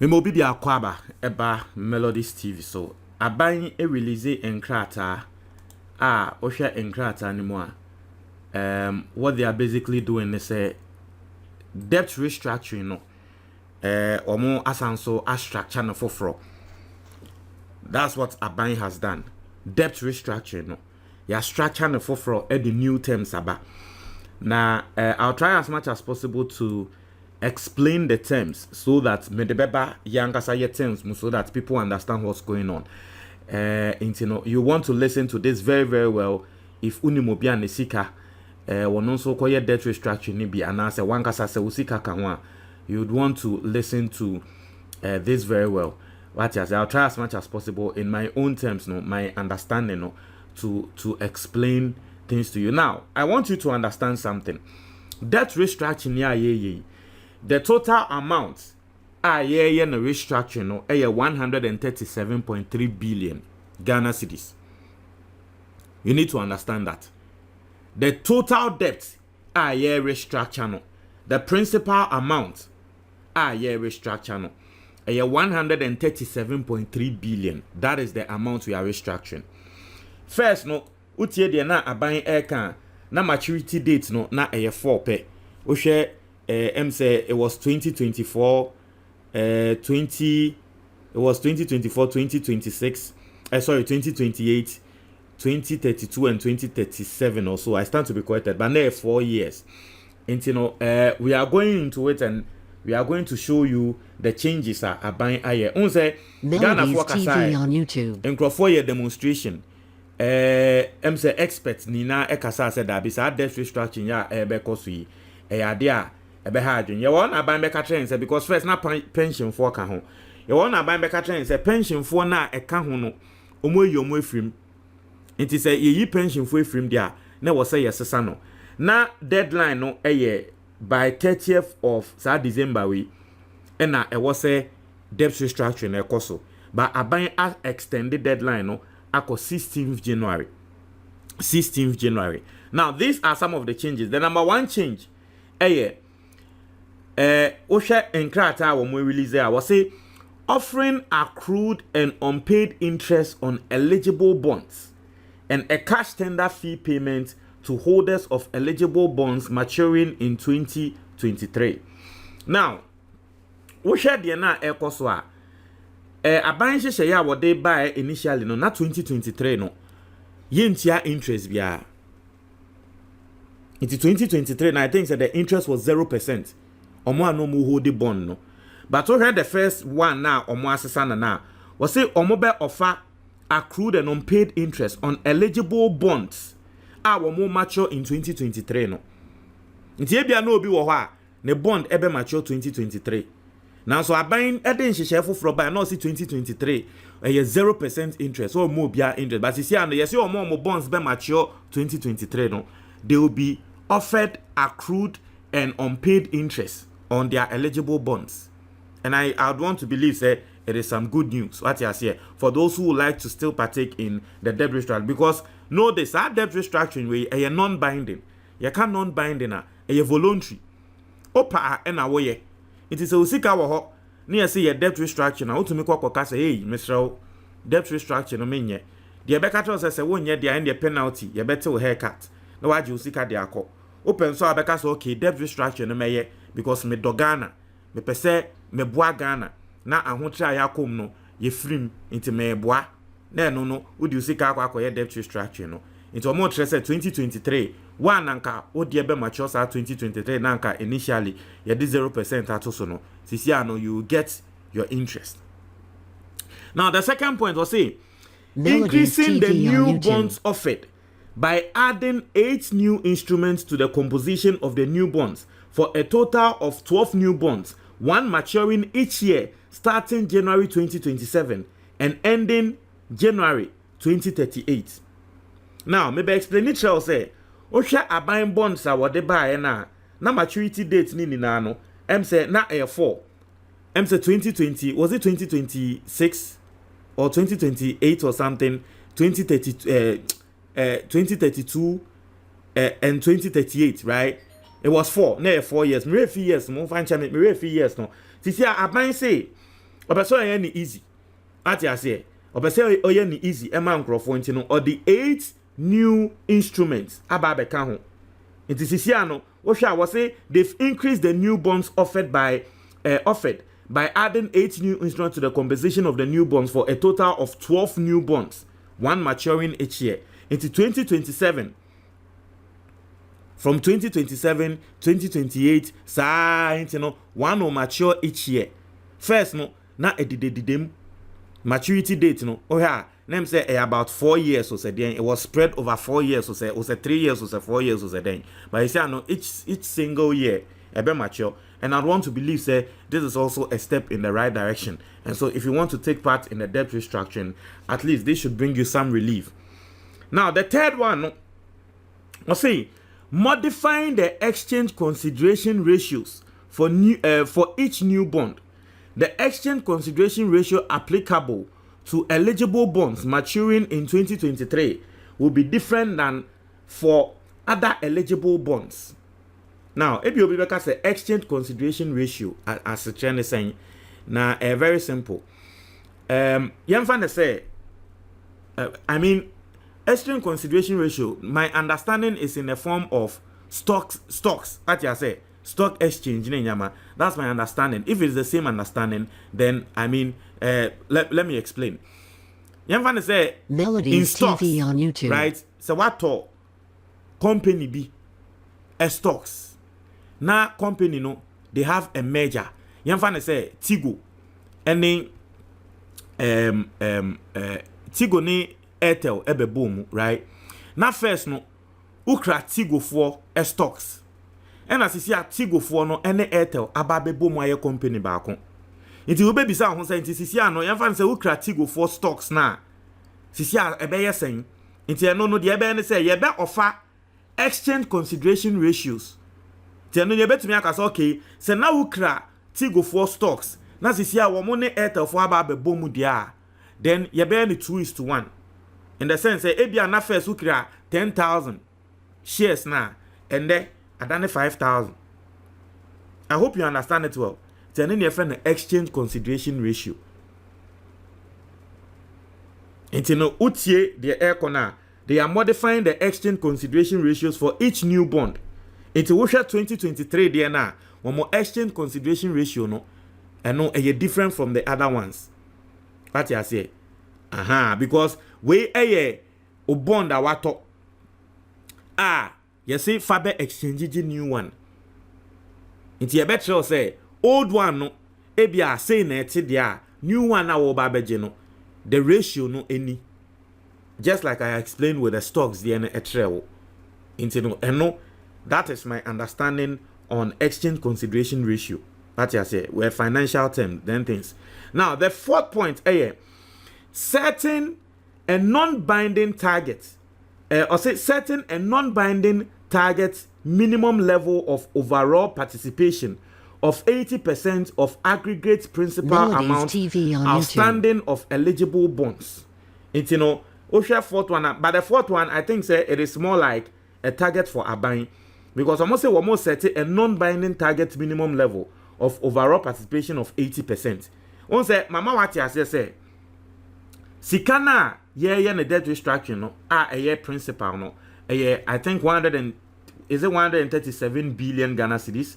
Memobi bi akwaba eba Melodies TV so aban release enkrata ohwe enkrata ni mu what they are basically doing is debt restructuring no omo asanso a structure no foforo. That's what aban has done. Debt restructuring no ya structure no foforo the new terms aba. Now I'll try as much as possible to explain the terms so that medebeba yankasa ye terms so that people understand what's going on. You want to listen to this very very well if unimobia nesika wonon so koye debt restructuring ni bi anase wankasa se usika kanwa, you'd want to listen to this very well. What I say, I'll try as much as possible in my own terms, no, my understanding, no, to explain things to you. Now, I want you to understand something. Debt restructuring, the total amount no restructuring no 137.3 billion Ghana cedis. You need to understand that. The total debt restructure no, the principal amount restructure no 137.3 billion. That is the amount we are restructuring. First no, utie de na aban eka na maturity date no na 4 pe. O share say it was 2024 2026 2028 2032 and 2037 or so. I stand to be corrected, but now 4 years. And we are going into it and we are going to show you the changes are buying aye. Unse MELODIES TV on YouTube. And for your demonstration. Say experts nina ekasa said that bisa debt restructuring ya because we idea ebe hardwin. You want aban beka train say because first na pension for ka ho. You want aban beka train say pension for na eka ho no. Omo yi omo efrim. Nti say yi pension for efrim dia na wo say yesesa no. Na deadline no by 30th of December we na was say debt restructuring ekoso. But aban extended deadline no ako 16th January. 16th January. Now these are some of the changes. The number one change osha enkrata wo mo release there was say offering accrued and unpaid interest on eligible bonds and a cash tender fee payment to holders of eligible bonds maturing in 2023. Now, osha de na ekoso a aban hye ya wo de buy initially no na 2023 no yentia interest bia. In 2023 na I think that the interest was 0%. Omo no mu hold the bond no. But we had the first one now omo asesa na was say omo be offer accrued and unpaid interest on eligible bonds omo mature in 2023 no. Nti e bia no obi wo ho a ne bond ebe mature 2023. Now so aban eden hyehyɛ foforo by no see 2023 0% interest or more bia interest, but you see and yes your more bonds be mature 2023 no, they will be offered accrued and unpaid interest on their eligible bonds. And I would want to believe say it is some good news what you say for those who would like to still partake in the debt restructuring, because know this our debt restructuring way a non-binding. You can non-binding a voluntary opa and away. It is a usika wo ho na say your debt restructuring na otumi kwakwa say hey Mr. debt restructuring no menye de be ka tell say wonye de and the penalty you better haircut na waje usika de akọ open so abeka say okay debt restructuring no meye because me dogana me pese me boa Ghana na ahotra ya kom no ye frim into me boa na no no udi usika akọ ye debt restructuring no into omo tre say 2023 one anka odi ebe mature sa 2023 nanka initially you did 0% atoso no sisi ano you get your interest. Now the second point was say increasing the new bonds offered by adding 8 new instruments to the composition of the new bonds for a total of 12 new bonds, one maturing each year starting January 2027 and ending January 2038. Now maybe explain it shall say osha aban bonds a wode buy na maturity date ni na no say na 4 say 2020 was it 2026 or 2028 or something 2032 and 2038, right? It was 4 na 4 years me 3 years mo fan chame me 3 years no tisi aban say Obeso any easy. Ati ase. Obeso oyeni easy. Emma nkrofo nti no or the 8 new instruments aba beka ho. Nti sisia no wo hwa wo say they've increased the new bonds offered by adding 8 new instruments to the composition of the new bonds for a total of 12 new bonds, one maturing each year. Into 2027, from 2027, 2028, one will mature each year. First, no, na edidedidem maturity date, no, oh yeah, name say about 4 years or so then it was spread over 4 years or say 3 years or say 4 years or so then. But you say no, each single year a bit mature. And I want to believe say this is also a step in the right direction. And so if you want to take part in the debt restructuring, at least this should bring you some relief. Now the third one, I'll say modifying the exchange consideration ratios for each new bond. The exchange consideration ratio applicable to eligible bonds maturing in 2023 will be different than for other eligible bonds. Now, if you be say exchange consideration ratio, as a trend is saying, now very simple. Yamfan say, exchange consideration ratio. My understanding is in the form of stocks. What you say, stock exchange. That's my understanding. If it's the same understanding, then let me explain. Yamfan say, Melodies stocks, TV on YouTube, right? So what to company be a stocks. Na company no, they have a merger. Yamfane say Tigo any Tigo ni Airtel ebe boom, right? Na first no ukra Tigo for a stocks. And as you see a Tigo for no any Airtel ababe boom aye company baako. Inti ube bisa ho say inti sisi ano yamfane say ukra Tigo for stocks na. Sisi a ebe ye sen. Inti no de ebe ne say ye be offer exchange consideration ratios. Tenu ye betumi aka say okay, say na ukra Tigo for stocks. Na sisi a wo mo ne Airtel for aba be boom dia. Then ye be ni 2:1. In the sense say ebia na first ukra 10,000 shares na and then adane 5,000. I hope you understand it well. Tenu ye friend exchange consideration ratio. Intino utie the aircona, they are modifying the exchange consideration ratios for each new bond. Into Wusha 2023 there now, one more exchange consideration ratio no, and no, a different from the other ones. What you say? Because we a bond awato. You see Faber exchange new one. Into your better say old one no, ebia say na there, new one na wo babeje no. The ratio no any. Just like I explained with the stocks the etreo. Into no and no. That is my understanding on exchange consideration ratio. That you say, where financial terms, then things. Now, the fourth point, setting a non-binding target, setting a non-binding target minimum level of overall participation of 80% of aggregate principal amount outstanding of eligible bonds. It's fourth one, but the fourth one, I think it is more like a target for a buying. Because almost set a non-binding target minimum level of overall participation of 80%. One say, Mama what you say, Sikana ye debt restructuring no, a year principal no, I think 137 billion Ghana cedis.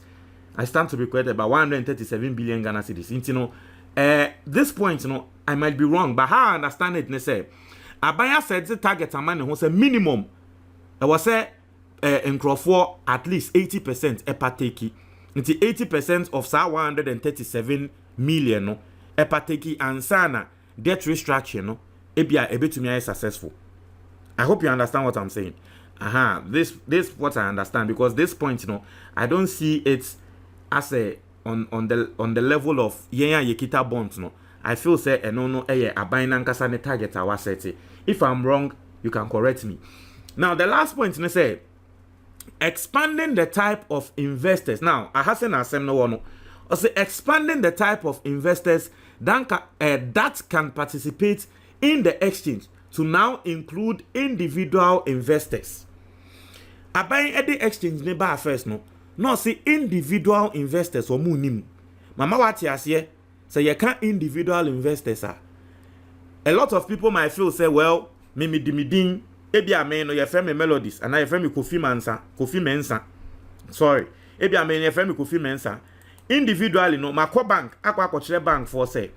I stand to be corrected about 137 billion Ghana cedis. This point, I might be wrong, but how I understand it, say, a buyer said the target amount was a minimum. I was say. In Crawford at least 80% epateki. Into 80% of sa 137 million no epateki and sana debt restructuring no ebia ebetumi successful. I hope you understand what I'm saying. This what I understand because this point I don't see it as a on the level of yenya yekita bonds no. I feel say no abaina nkasa ne target awa set. If I'm wrong, you can correct me. Now the last point ne say expanding the type of investors. Now, I have said no one. Also, expanding the type of investors that can participate in the exchange to now include individual investors. Abayin at the exchange never first no. No see individual investors or munim. Mama what you say? So you can't individual investors are. A lot of people might feel say, well, me dimidin, ebi amen no your friend me melodies, and I friend me Kofi Mensa. Sorry, ebi amen your friend me Kofi Mensa. Individually no, my bank, akwa bank for say,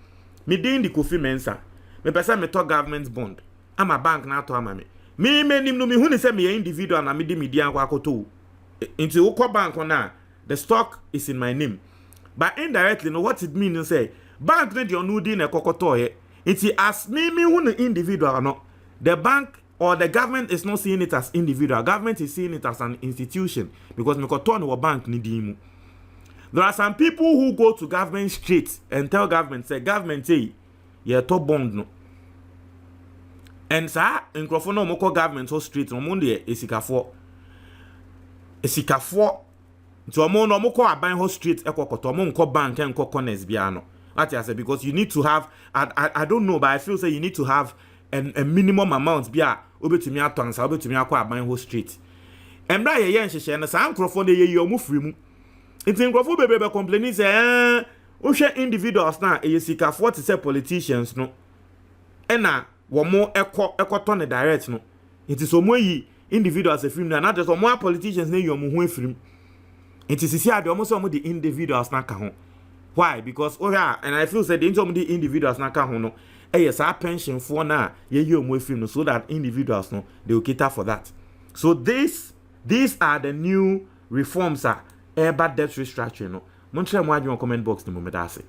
me din the Kofi Mensa. Me pesa me to government bond. I'm a bank na to ama me. Me nim no me hu ni say me individual na me di akwa akoto. Into ukwa bank na, the stock is in my name. But indirectly, no, what it means is say, bank need your new din ekokoto ye. It's as me who the individual no. The bank or the government is not seeing it as individual. Government is seeing it as an institution because me koto no bank ni dimu. There are some people who go to government straight and tell government say yeah to bond no. And sa nkrofo no moko government so straight no mo de esikafo so omo no moko aban ho street ekokoto omo nko bank enko corners bia no what I say because you need to have I don't know but I feel say you need to have a minimum amount bia obetumi atonsa obetumi akwa aban ho street embra ye nhihye no sa nkrofo no ye omo free mu nti nkrofo bebe complaining say ohwe individuals na eyesikafo to say politicians no ena wo mo ekoto ne direct no it is omo yi individuals a film na just omo politicians na yi omo ho afrim. It is here the almost some of the individuals na ka ho. Why? Because and I feel said the the individuals na ka ho no. Yes, our pension for na ye omo film so that individuals no they will cater for that. So these are the new reforms are about debt restructuring no. Mon share mo adwon comment box ni mo me da say.